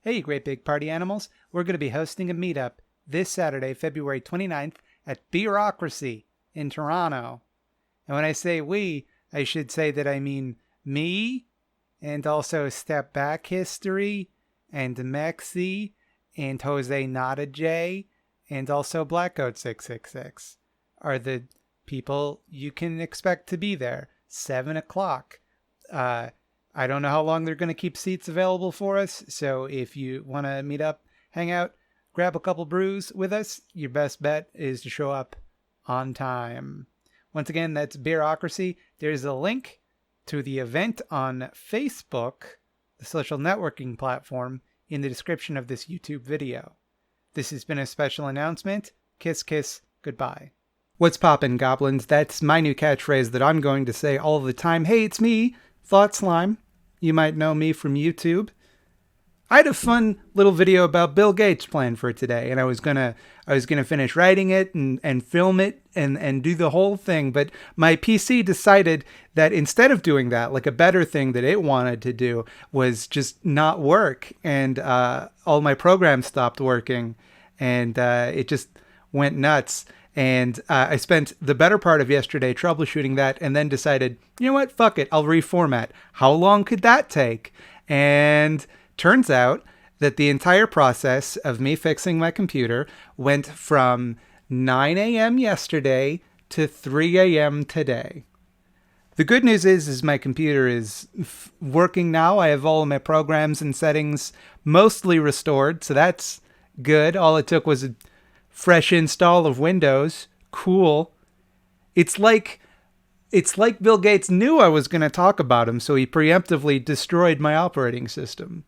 Hey, great big party animals. We're going to be hosting a meetup this Saturday, February 29th at Bureaucracy in Toronto. And when I say we, I should say that I mean me, and also Step Back History, and Mexi, and Jose Nada J, and also Blackcoat 666 are the people you can expect to be there. 7 o'clock. I don't know how long they're going to keep seats available for us. So if you want to meet up, hang out, grab a couple brews with us, your best bet is to show up on time. Once again, that's Bureaucracy. There's a link to the event on Facebook, the social networking platform, in the description of this YouTube video. This has been a special announcement. Kiss, kiss, goodbye. What's poppin', goblins? That's my new catchphrase that I'm going to say all the time. Hey, it's me, Thought Slime. You might know me from YouTube. I had a fun little video about Bill Gates planned for today, and I was gonna finish writing it and film it and do the whole thing, but my PC decided that instead of doing that, like a better thing that it wanted to do was just not work, and all my programs stopped working, and it just went nuts. And I spent the better part of yesterday troubleshooting that and then decided, you know what, fuck it, I'll reformat. How long could that take? And turns out that the entire process of me fixing my computer went from 9 a.m. yesterday to 3 a.m. today. The good news is my computer is working now. I have all of my programs and settings mostly restored, so that's good. All it took was a fresh install of Windows. Cool. It's like Bill Gates knew I was going to talk about him, so he preemptively destroyed my operating system.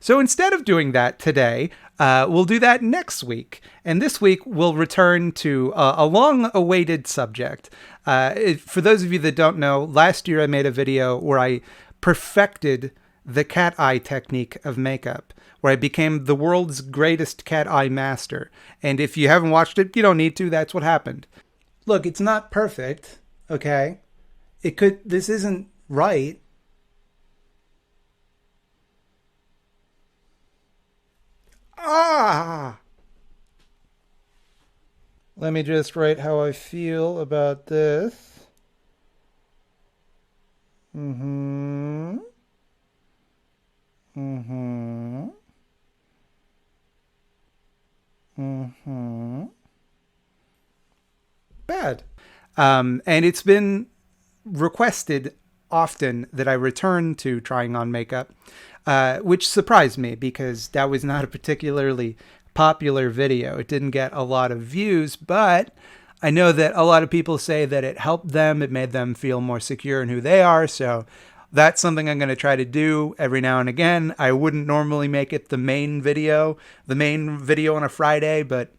So instead of doing that today, we'll do that next week. And this week, we'll return to a long-awaited subject. For those of you that don't know, last year I made a video where I perfected the cat eye technique of makeup, where I became the world's greatest cat eye master. And if you haven't watched it, you don't need to. That's what happened. Look, it's not perfect, okay? This isn't right. Let me just write how I feel about this. Bad. And it's been requested often that I return to trying on makeup, which surprised me because that was not a particularly popular video. It didn't get a lot of views, but I know that a lot of people say that it helped them. It made them feel more secure in who they are. So that's something I'm going to try to do every now and again. I wouldn't normally make it the main video on a Friday, but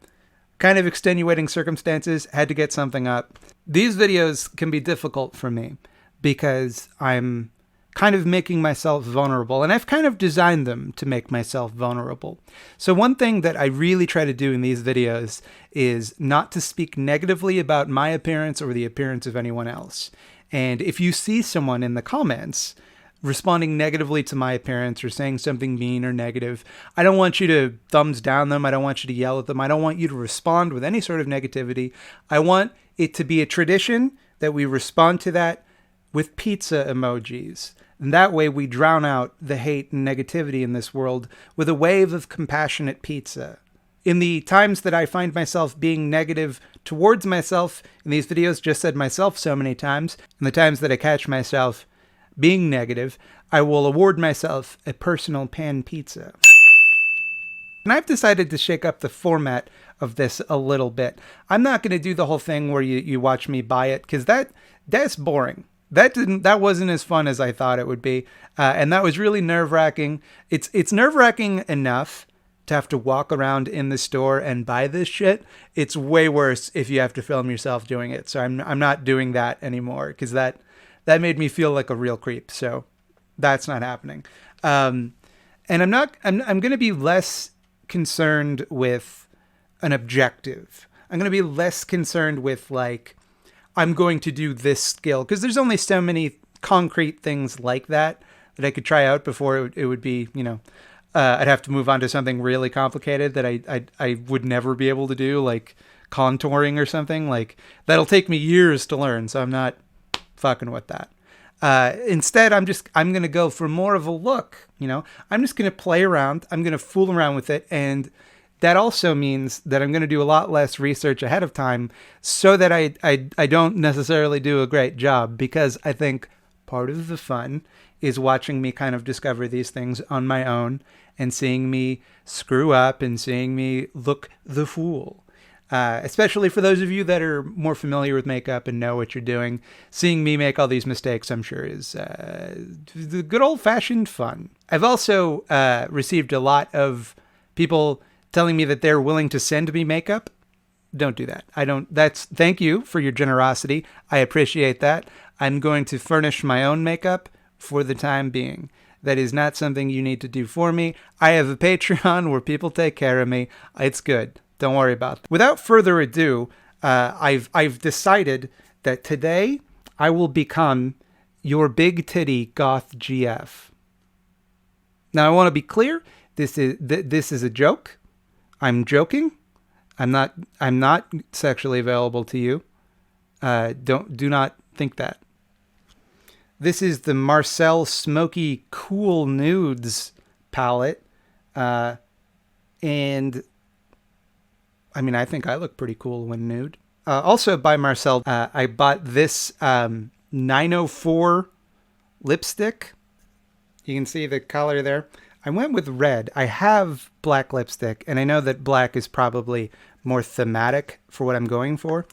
kind of extenuating circumstances, had to get something up. These videos can be difficult for me because I'm kind of making myself vulnerable, and I've kind of designed them to make myself vulnerable. So one thing that I really try to do in these videos is not to speak negatively about my appearance or the appearance of anyone else. And if you see someone in the comments responding negatively to my appearance or saying something mean or negative, I don't want you to thumbs down them. I don't want you to yell at them. I don't want you to respond with any sort of negativity. I want it to be a tradition that we respond to that with pizza emojis. And that way we drown out the hate and negativity in this world with a wave of compassionate pizza. In the times that I find myself being negative towards myself, in these videos just said myself so many times, and the times that I catch myself being negative, I will award myself a personal pan pizza. And I've decided to shake up the format of this a little bit. I'm not going to do the whole thing where you watch me buy it, because that's boring. That wasn't as fun as I thought it would be, and that was really nerve-wracking. It's nerve-wracking enough to have to walk around in the store and buy this shit. It's way worse if you have to film yourself doing it. So I'm not doing that anymore, because that made me feel like a real creep. So that's not happening. And I'm going to be less concerned with an objective. I'm going to be less concerned with like, I'm going to do this skill, because there's only so many concrete things like that I could try out before it would be, I'd have to move on to something really complicated that I would never be able to do, like contouring or something. Like, that'll take me years to learn, so I'm not fucking with that. Instead, I'm going to go for more of a look, you know? I'm just going to play around. I'm going to fool around with it. And that also means that I'm going to do a lot less research ahead of time so that I don't necessarily do a great job, because I think part of the fun is watching me kind of discover these things on my own and seeing me screw up and seeing me look the fool. Especially for those of you that are more familiar with makeup and know what you're doing, seeing me make all these mistakes, I'm sure, is the good old-fashioned fun. I've also received a lot of people telling me that they're willing to send me makeup. Don't do that. Thank you for your generosity. I appreciate that. I'm going to furnish my own makeup for the time being. That is not something you need to do for me. I have a Patreon where people take care of me. It's good. Don't worry about that. Without further ado, I've decided that today I will become your big titty goth GF. Now, I want to be clear. This is a joke. I'm joking. I'm not sexually available to you. Do not think that. This is the Marcel Smoky Cool Nudes palette. And I mean, I think I look pretty cool when nude. Also by Marcel, I bought this 904 lipstick. You can see the color there. I went with red. I have black lipstick, and I know that black is probably more thematic for what I'm going for,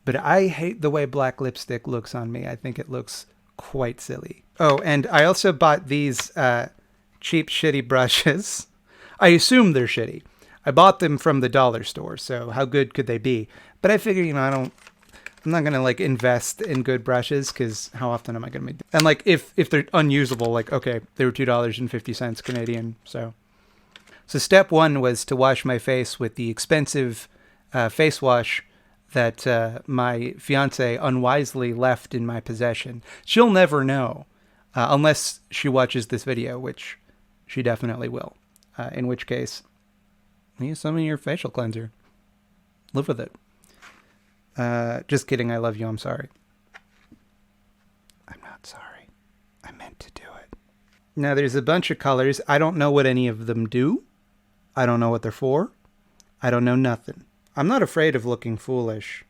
but I hate the way black lipstick looks on me. I think it looks quite silly. Oh, and I also bought these cheap, shitty brushes. I assume they're shitty. I bought them from the dollar store, so how good could they be? But I figure, you know, I'm not going to like invest in good brushes, because how often am I going to make them? And like, if they're unusable, like, okay, they were $2.50 Canadian. So step one was to wash my face with the expensive face wash that my fiance unwisely left in my possession. She'll never know unless she watches this video, which she definitely will. In which case, use some of your facial cleanser. Live with it. Just kidding. I love you. I'm sorry. I'm not sorry. I meant to do it. Now, there's a bunch of colors. I don't know what any of them do. I don't know what they're for. I don't know nothing. I'm not afraid of looking foolish.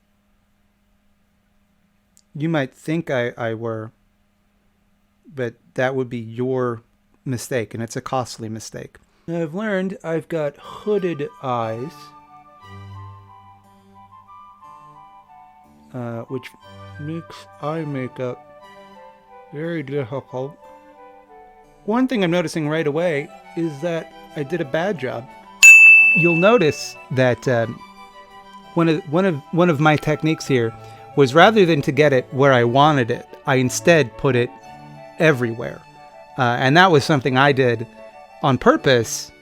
You might think I were, but that would be your mistake, and it's a costly mistake. I've learned I've got hooded eyes, which makes eye makeup very difficult. One thing I'm noticing right away is that I did a bad job. You'll notice that one of my techniques here was, rather than to get it where I wanted it, I instead put it everywhere, and that was something I did on purpose,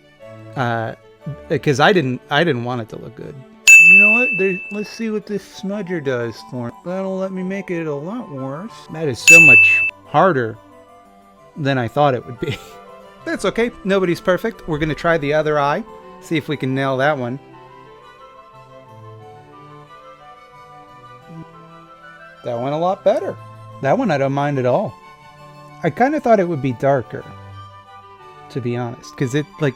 because I didn't want it to look good. You know what? Let's see what this smudger does for me. That'll let me make it a lot worse. That is so much harder than I thought it would be. That's okay. Nobody's perfect. We're going to try the other eye. See if we can nail that one. That went a lot better. That one I don't mind at all. I kind of thought it would be darker, to be honest, because it, like,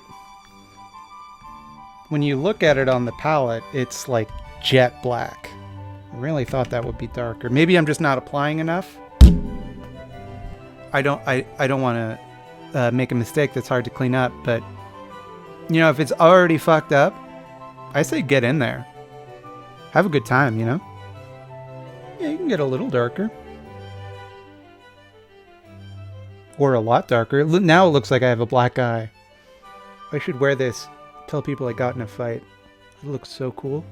when you look at it on the palette, it's like jet black. I really thought that would be darker. Maybe I'm just not applying enough. I don't want to make a mistake that's hard to clean up, but you know, if it's already fucked up, I say get in there. Have a good time, you know? Yeah, you can get a little darker. Or a lot darker. Now it looks like I have a black eye. I should wear this. Tell people I got in a fight. It looks so cool.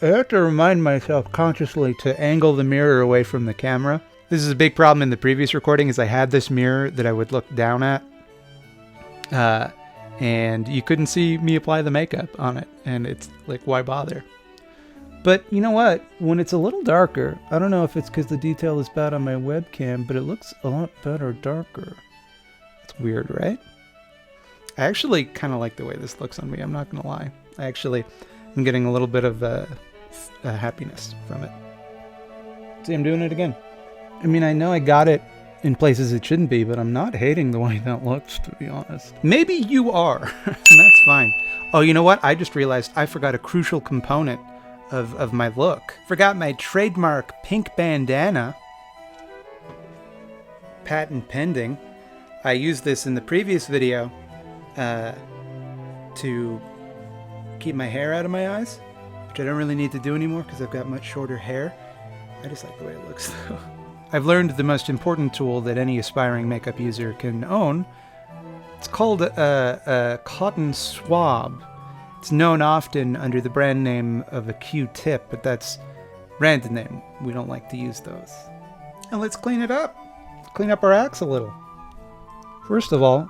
I have to remind myself consciously to angle the mirror away from the camera. This is a big problem in the previous recording, is I had this mirror that I would look down at. And you couldn't see me apply the makeup on it. And it's like, why bother? But you know what? When it's a little darker, I don't know if it's because the detail is bad on my webcam, but it looks a lot better darker. It's weird, right? I actually kind of like the way this looks on me. I'm not going to lie. I'm getting a little bit of happiness from it. See, I'm doing it again. I mean, I know I got it in places it shouldn't be, but I'm not hating the way that looks, to be honest. Maybe you are, and that's fine. Oh, you know what? I just realized I forgot a crucial component of my look. Forgot my trademark pink bandana. Patent pending. I used this in the previous video to keep my hair out of my eyes, which I don't really need to do anymore because I've got much shorter hair. I just like the way it looks, though. I've learned the most important tool that any aspiring makeup user can own. It's called a cotton swab. It's known often under the brand name of a Q-tip, but that's brand name. We don't like to use those. And let's clean it up. Clean up our acts a little. First of all,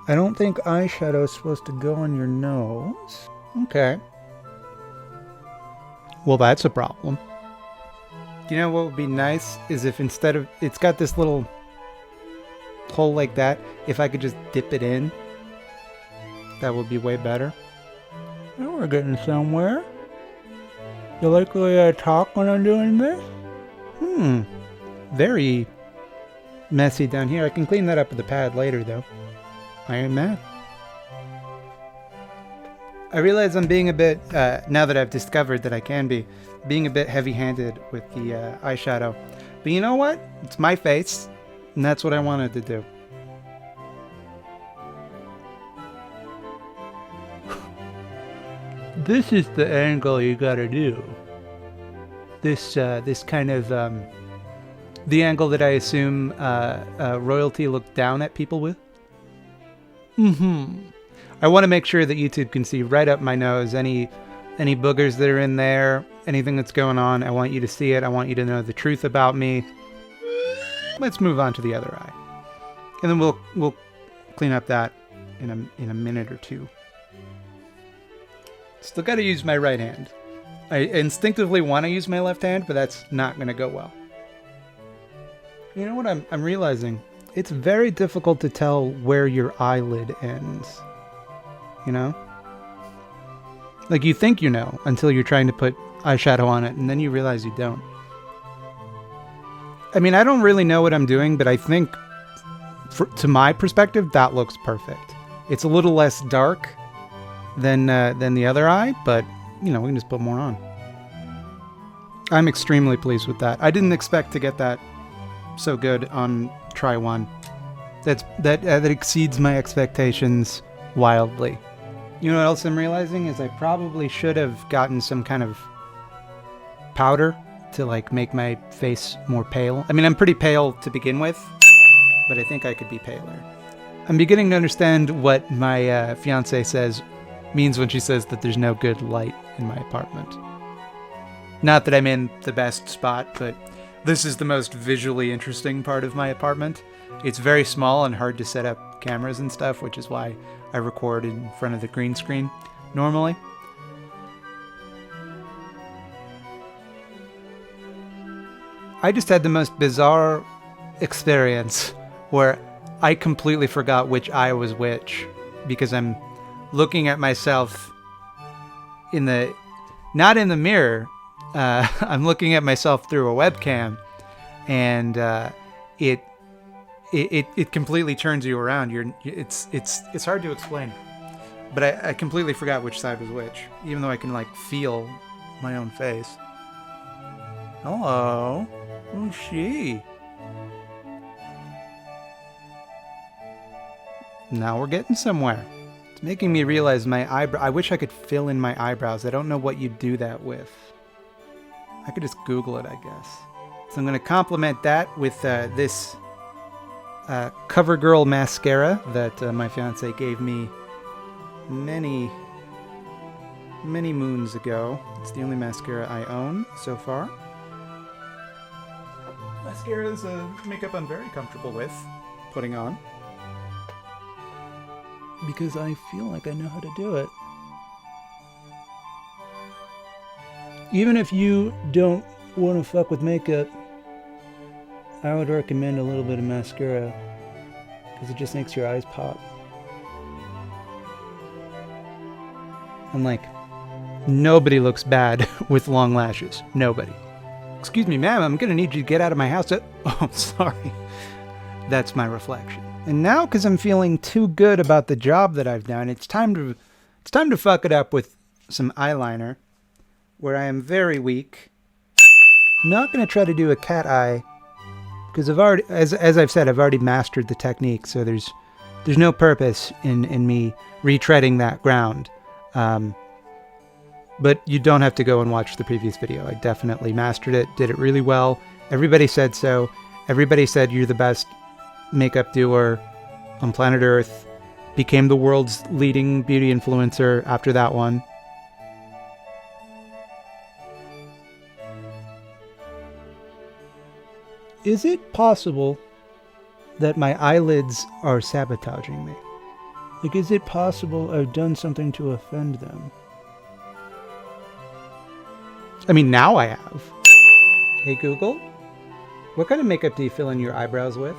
I don't think eyeshadow is supposed to go on your nose. Okay. Well, that's a problem. You know what would be nice is if instead of, it's got this little hole like that, if I could just dip it in, that would be way better. Now we're getting somewhere. You like the way I talk when I'm doing this? Very messy down here. I can clean that up with the pad later, though. I ain't mad. I realize I'm being a bit, now that I've discovered that I can be, being a bit heavy-handed with the eyeshadow. But you know what? It's my face, and that's what I wanted to do. This is the angle you gotta do. This kind of, the angle that I assume royalty looked down at people with. I want to make sure that YouTube can see right up my nose any boogers that are in there, anything that's going on. I want you to see it. I want you to know the truth about me. Let's move on to the other eye, and then we'll clean up that in a minute or two. Still got to use my right hand. I instinctively want to use my left hand, but that's not going to go well. You know what I'm realizing? It's very difficult to tell where your eyelid ends. You know? Like you think you know until you're trying to put eyeshadow on it, and then you realize you don't. I mean, I don't really know what I'm doing, but I think, to my perspective, that looks perfect. It's a little less dark than the other eye, but, you know, we can just put more on. I'm extremely pleased with that. I didn't expect to get that so good on try one. That exceeds my expectations wildly. You know what else I'm realizing is I probably should have gotten some kind of powder to like make my face more pale. I mean, I'm pretty pale to begin with, but I think I could be paler. I'm beginning to understand what my fiance means when she says that there's no good light in my apartment. Not that I'm in the best spot, but this is the most visually interesting part of my apartment. It's very small and hard to set up cameras and stuff, which is why I record in front of the green screen normally. I just had the most bizarre experience where I completely forgot which eye was which because I'm looking at myself not in the mirror. I'm looking at myself through a webcam, and it completely turns you around. It's hard to explain, but I completely forgot which side was which, even though I can like feel my own face. Hello, who's she? Now we're getting somewhere. It's making me realize I wish I could fill in my eyebrows. I don't know what you do that with. I could just Google it, I guess. So I'm going to complement that with this Covergirl Mascara that my fiance gave me many moons ago. It's the only mascara I own so far. Mascara is a makeup I'm very comfortable with putting on, because I feel like I know how to do it. Even if you don't want to fuck with makeup, I would recommend a little bit of mascara, because it just makes your eyes pop. And like, nobody looks bad with long lashes. Nobody. Excuse me, ma'am, I'm gonna need you to get out of my house. Oh, sorry. That's my reflection. And now, because I'm feeling too good about the job that I've done, it's time to fuck it up with some eyeliner, where I am very weak. Not gonna try to do a cat eye, because I've already, as I've said, I've already mastered the technique. So there's no purpose in me retreading that ground. But you don't have to go and watch the previous video. I definitely mastered it, did it really well. Everybody said so. Everybody said you're the best makeup doer on planet Earth. Became the world's leading beauty influencer after that one. Is it possible that my eyelids are sabotaging me? Like, is it possible I've done something to offend them? I mean, now I have. Hey Google, what kind of makeup do you fill in your eyebrows with?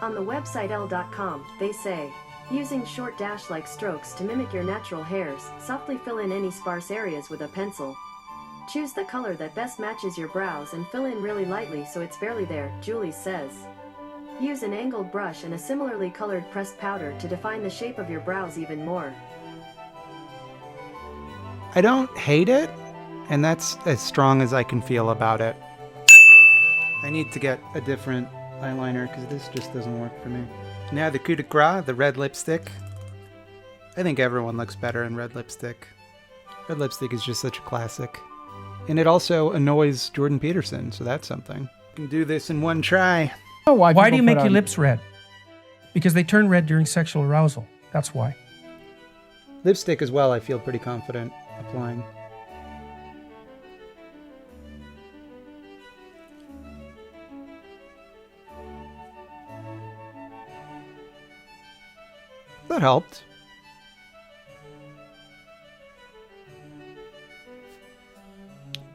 On the website l.com, they say, using short dash-like strokes to mimic your natural hairs, softly fill in any sparse areas with a pencil. Choose the color that best matches your brows and fill in really lightly so it's barely there, Julie says. Use an angled brush and a similarly colored pressed powder to define the shape of your brows even more. I don't hate it, and that's as strong as I can feel about it. I need to get a different eyeliner because this just doesn't work for me. Now the coup de grace, the red lipstick. I think everyone looks better in red lipstick. Red lipstick is just such a classic. And it also annoys Jordan Peterson, so that's something. You can do this in one try. Why do you make your lips red? Because they turn red during sexual arousal. That's why. Lipstick as well, I feel pretty confident applying. That helped.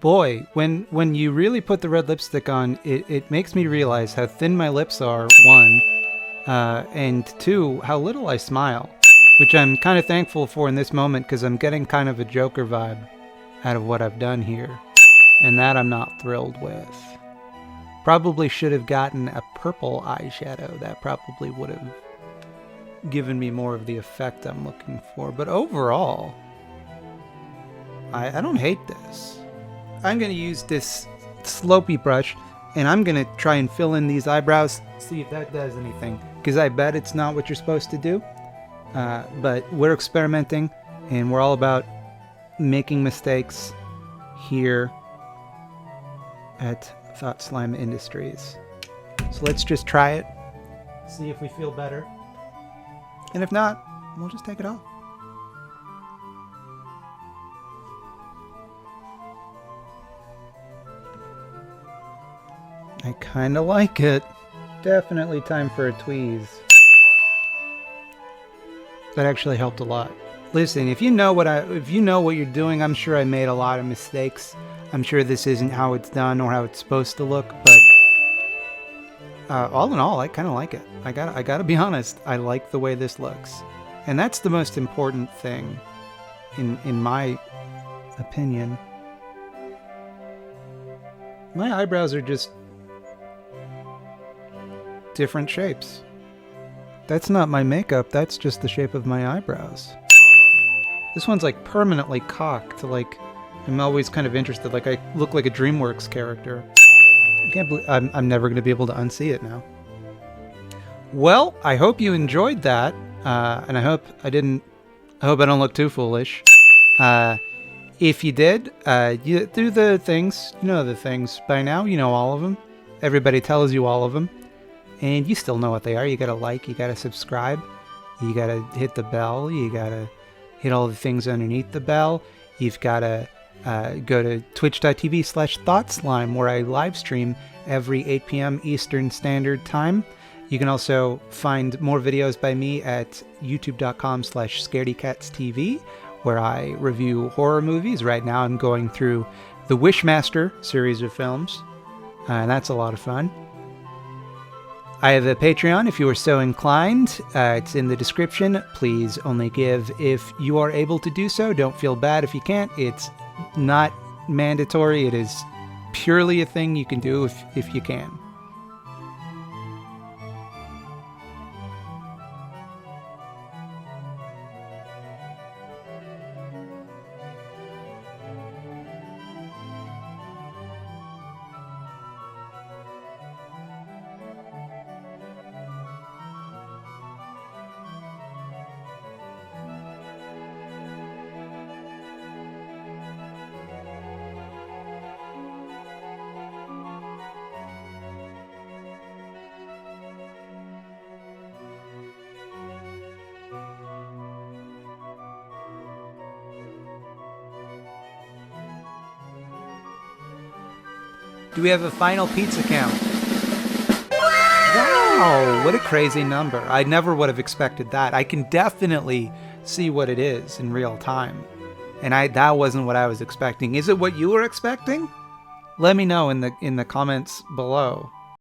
Boy, when you really put the red lipstick on, it makes me realize how thin my lips are, one, and two, how little I smile, which I'm kind of thankful for in this moment because I'm getting kind of a Joker vibe out of what I've done here, and that I'm not thrilled with. Probably should have gotten a purple eyeshadow. That probably would have given me more of the effect I'm looking for, but overall, I don't hate this. I'm going to use this slopey brush, and I'm going to try and fill in these eyebrows, see if that does anything, because I bet it's not what you're supposed to do, but we're experimenting, and we're all about making mistakes here at Thought Slime Industries. So let's just try it, see if we feel better, and if not, we'll just take it off. I kind of like it. Definitely time for a tweeze. That actually helped a lot. Listen, if you know what you're doing, I'm sure I made a lot of mistakes. I'm sure this isn't how it's done or how it's supposed to look, but all in all, I kind of like it. I gotta be honest. I like the way this looks, and that's the most important thing, in my opinion. My eyebrows are just different shapes. That's not my makeup, that's just the shape of my eyebrows. This one's like permanently cocked, like I'm always kind of interested, like I look like a Dreamworks character. I can't believe I'm never going to be able to unsee it now. Well, I hope you enjoyed that, and I hope I don't look too foolish. If you did, you do the things, you know the things by now, you know all of them. Everybody tells you all of them. And you still know what they are. You gotta like, you gotta subscribe, you gotta hit the bell, you gotta hit all the things underneath the bell. You've gotta go to twitch.tv/thoughtslime, where I live stream every 8 p.m. Eastern Standard Time. You can also find more videos by me at youtube.com/Scaredy Cats TV, where I review horror movies. Right now I'm going through the Wishmaster series of films, and that's a lot of fun. I have a Patreon if you are so inclined. It's in the description. Please only give if you are able to do so. Don't feel bad if you can't. It's not mandatory. It is purely a thing you can do if you can. Do we have a final pizza count? Wow, what a crazy number. I never would have expected that. I can definitely see what it is in real time. And that wasn't what I was expecting. Is it what you were expecting? Let me know in the comments below.